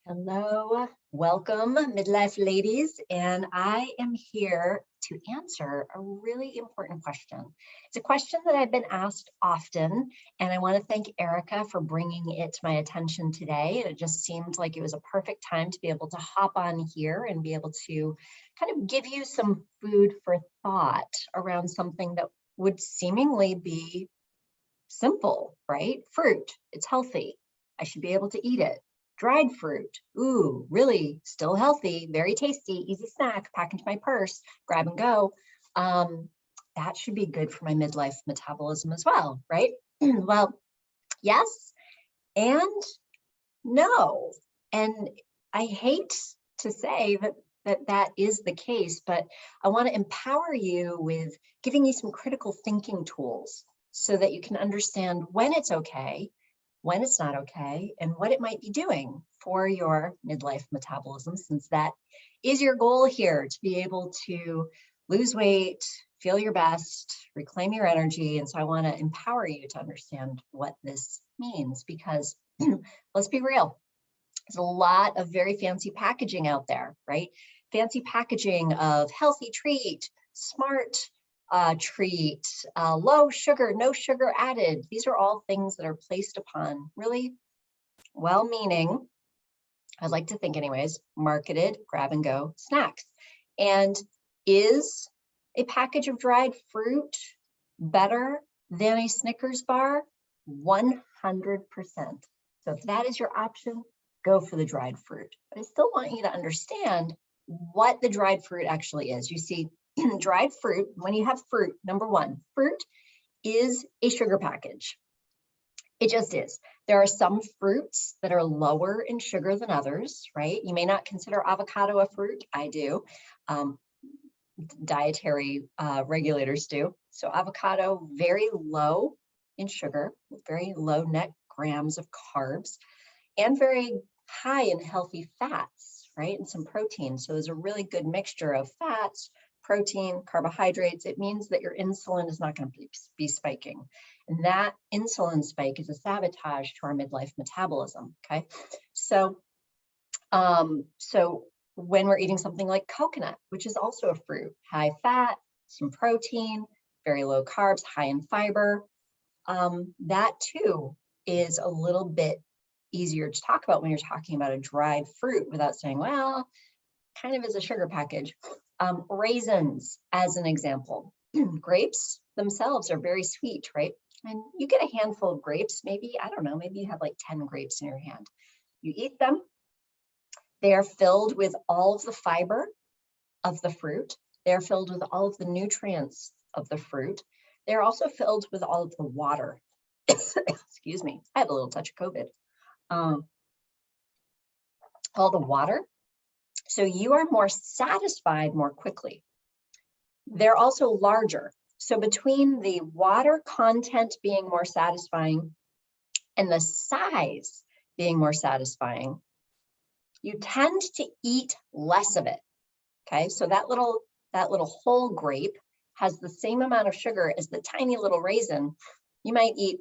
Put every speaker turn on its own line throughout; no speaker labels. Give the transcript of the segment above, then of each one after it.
Hello, welcome midlife ladies, and I am here to answer a really important question. It's a question that I've been asked often, and I want to thank Erica for bringing it to my attention today. It just seemed like it was a perfect time to be able to hop on here and be able to kind of give you some food for thought around something that would seemingly be simple, right? Fruit, it's healthy. I should be able to eat it. Dried fruit, ooh, really still healthy, very tasty, easy snack, pack into my purse, grab and go. That should be good for my midlife metabolism as well, right? Well, yes and no. And I hate to say that is the case, but I want to empower you with giving you some critical thinking tools so that you can understand when it's okay, when it's not okay, and what it might be doing for your midlife metabolism, since that is your goal here, to be able to lose weight, feel your best, reclaim your energy. And so I want to empower you to understand what this means, because let's be real, there's a lot of very fancy packaging out there, right? Fancy packaging of healthy treat, smart treat, low sugar, no sugar added. These are all things that are placed upon really well-meaning, I'd like to think anyways, marketed grab and go snacks. And is a package of dried fruit better than a Snickers bar? 100%. So if that is your option, go for the dried fruit. But I still want you to understand what the dried fruit actually is. You see, dried fruit, when you have fruit, number one, fruit is a sugar package. It just is. There are some fruits that are lower in sugar than others, right? You may not consider avocado a fruit. I do. Dietary regulators do. So avocado, very low in sugar, very low net grams of carbs, and very high in healthy fats, right? And some protein. So there's a really good mixture of fats, protein, carbohydrates. It means that your insulin is not going to be spiking. And that insulin spike is a sabotage to our midlife metabolism, okay? So, when we're eating something like coconut, which is also a fruit, high fat, some protein, very low carbs, high in fiber, that too is a little bit easier to talk about when you're talking about a dried fruit without saying, well, kind of is a sugar package. Raisins, as an example. Grapes themselves are very sweet, right? And you get a handful of grapes, maybe, I don't know, maybe you have like 10 grapes in your hand. You eat them. They are filled with all of the fiber of the fruit. They're filled with all of the nutrients of the fruit. They're also filled with all of the water. Excuse me, I had a little touch of COVID. All the water. So you are more satisfied more quickly. They're also larger. So between the water content being more satisfying and the size being more satisfying, you tend to eat less of it. Okay, so that little whole grape has the same amount of sugar as the tiny little raisin. You might eat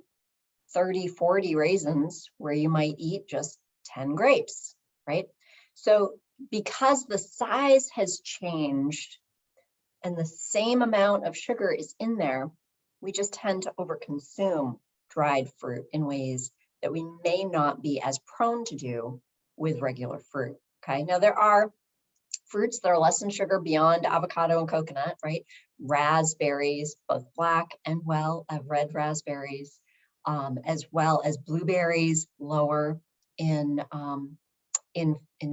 30, 40 raisins where you might eat just 10 grapes, right? So because the size has changed and the same amount of sugar is in there, we just tend to overconsume dried fruit in ways that we may not be as prone to do with regular fruit, okay? Now there are fruits that are less in sugar beyond avocado and coconut, right? Raspberries, both black and red raspberries, as well as blueberries, lower in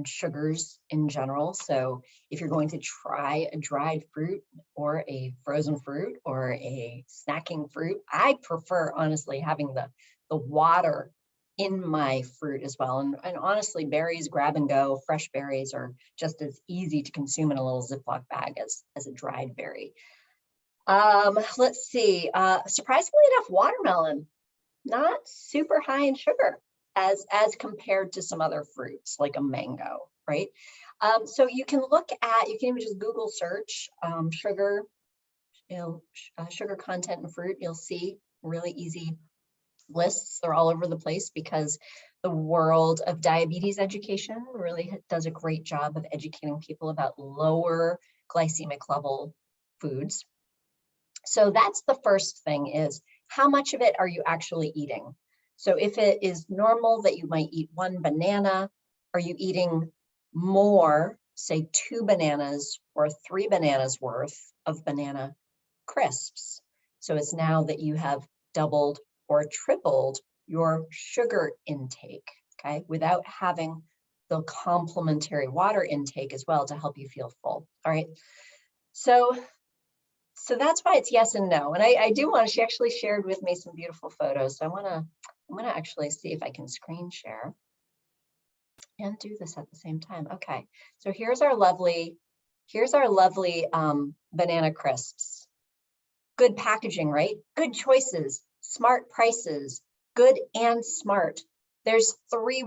sugars in general. So if you're going to try a dried fruit or a frozen fruit or a snacking fruit, I prefer honestly having the water in my fruit as well. And honestly, berries, grab and go, fresh berries are just as easy to consume in a little Ziploc bag as a dried berry. Let's see, surprisingly enough, watermelon, not super high in sugar as compared to some other fruits like a mango, right? So you can even just Google search sugar, sugar content in fruit. You'll see really easy lists. They're all over the place because the world of diabetes education really does a great job of educating people about lower glycemic level foods. So that's the first thing, is how much of it are you actually eating? So if it is normal that you might eat 1 banana, are you eating more, say 2 bananas or 3 bananas worth of banana crisps? So it's now that you have doubled or tripled your sugar intake, okay, without having the complementary water intake as well to help you feel full. All right. So that's why it's yes and no. And I do want to, she actually shared with me some beautiful photos. So I'm gonna actually see if I can screen share and do this at the same time. Okay. So here's our lovely banana crisps. Good packaging, right? Good choices, smart prices, good and smart. There's three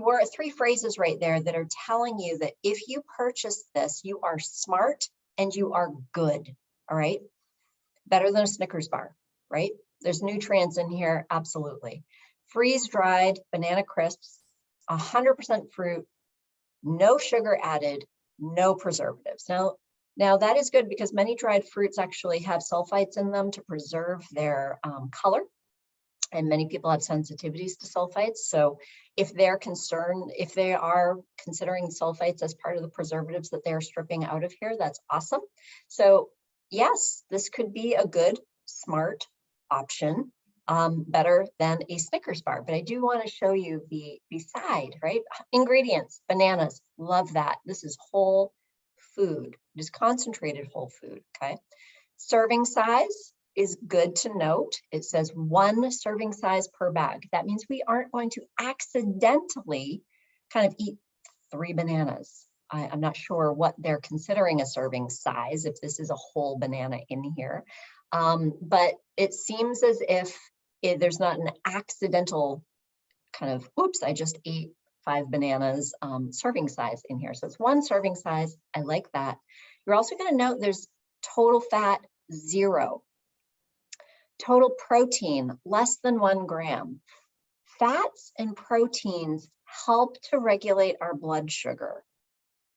phrases right there that are telling you that if you purchase this, you are smart and you are good. All right. Better than a Snickers bar, right? There's nutrients in here, absolutely. Freeze-dried banana crisps, 100% fruit, no sugar added, no preservatives. Now that is good because many dried fruits actually have sulfites in them to preserve their color. And many people have sensitivities to sulfites. So if they are considering sulfites as part of the preservatives that they're stripping out of here, that's awesome. So yes, this could be a good, smart option, better than a Snickers bar. But I do want to show you the side, right? Ingredients, bananas, love that. This is whole food, just concentrated whole food, okay? Serving size is good to note. It says 1 serving size per bag. That means we aren't going to accidentally kind of eat 3 bananas. I'm not sure what they're considering a serving size, if this is a whole banana in here. But it seems as if there's not an accidental kind of, oops, I just ate 5 bananas serving size in here. So it's 1 serving size. I like that. You're also going to note there's total fat 0. Total protein, less than 1 gram. Fats and proteins help to regulate our blood sugar.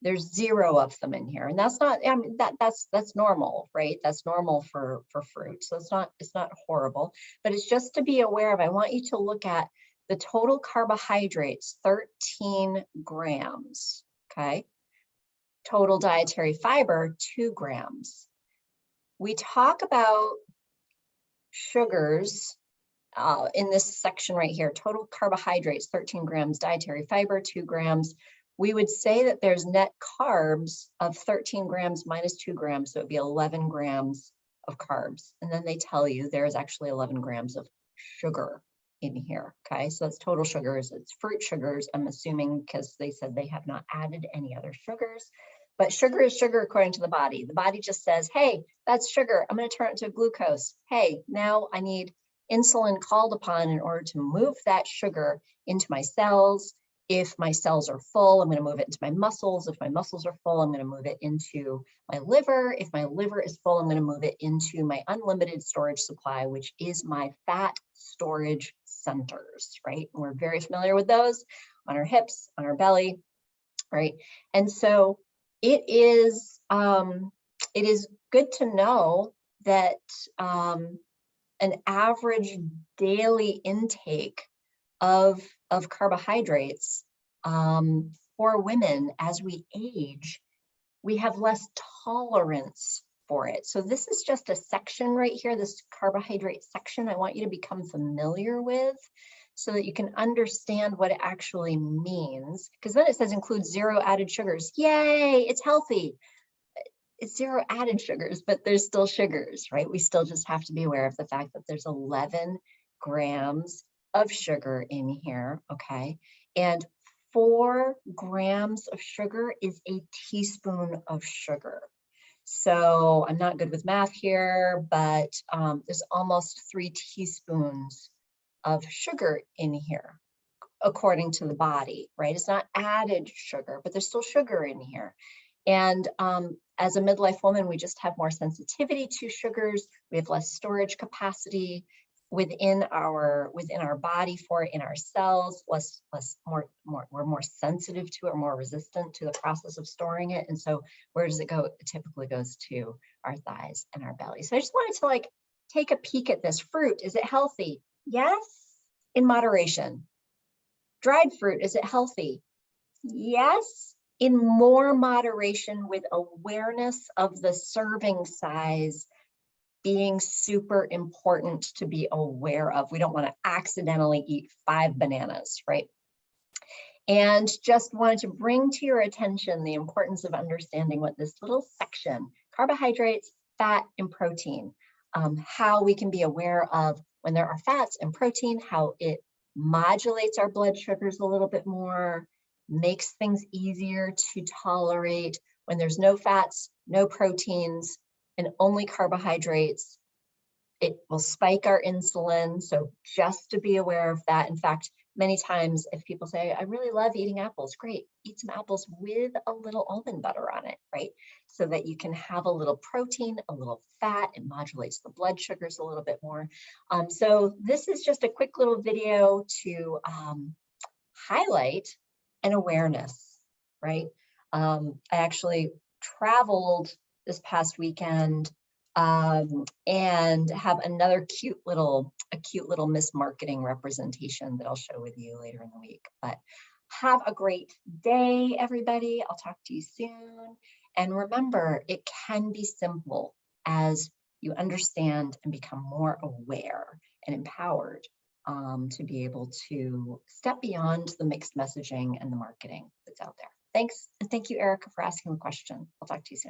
There's 0 of them in here. And that's not, I mean, that's normal, right? That's normal for fruit. So it's not horrible, but it's just to be aware of. I want you to look at the total carbohydrates, 13 grams, okay? Total dietary fiber, 2 grams. We talk about sugars in this section right here, total carbohydrates, 13 grams, dietary fiber, 2 grams. We would say that there's net carbs of 13 grams minus 2 grams, so it'd be 11 grams of carbs. And then they tell you there's actually 11 grams of sugar in here, okay? So that's total sugars, it's fruit sugars, I'm assuming, because they said they have not added any other sugars. But sugar is sugar according to the body. The body just says, hey, that's sugar. I'm going to turn it to glucose. Hey, now I need insulin called upon in order to move that sugar into my cells. If my cells are full, I'm going to move it into my muscles. If my muscles are full, I'm going to move it into my liver. If my liver is full, I'm going to move it into my unlimited storage supply, which is my fat storage centers, right? And we're very familiar with those on our hips, on our belly, right? And so it is good to know that an average daily intake of carbohydrates for women as we age, we have less tolerance for it. So this is just a section right here, this carbohydrate section I want you to become familiar with so that you can understand what it actually means. Because then it says includes 0 added sugars. Yay, it's healthy. It's 0 added sugars, but there's still sugars, right? We still just have to be aware of the fact that there's 11 grams of sugar in here, okay? And 4 grams of sugar is a teaspoon of sugar. So I'm not good with math here, but there's almost 3 teaspoons of sugar in here, according to the body, right? It's not added sugar, but there's still sugar in here. And as a midlife woman, we just have more sensitivity to sugars. We have less storage capacity. within our body for it, in our cells, we're more sensitive to it, more resistant to the process of storing it. And so where does it go? It typically goes to our thighs and our belly. So I just wanted to like take a peek at this fruit. Is it healthy? Yes, in moderation. Dried fruit, is it healthy? Yes, in more moderation, with awareness of the serving size being super important to be aware of. We don't want to accidentally eat 5 bananas, right? And just wanted to bring to your attention the importance of understanding what this little section, carbohydrates, fat, and protein, how we can be aware of when there are fats and protein, how it modulates our blood sugars a little bit more, makes things easier to tolerate. When there's no fats, no proteins, and only carbohydrates, it will spike our insulin. So just to be aware of that. In fact, many times if people say, I really love eating apples, great, eat some apples with a little almond butter on it, right? So that you can have a little protein, a little fat, and modulates the blood sugars a little bit more. So this is just a quick little video to highlight an awareness, right? I actually traveled this past weekend and have another cute little mismarketing representation that I'll share with you later in the week. But have a great day, everybody. I'll talk to you soon. And remember, it can be simple as you understand and become more aware and empowered to be able to step beyond the mixed messaging and the marketing that's out there. Thanks. And thank you, Erica, for asking the question. I'll talk to you soon.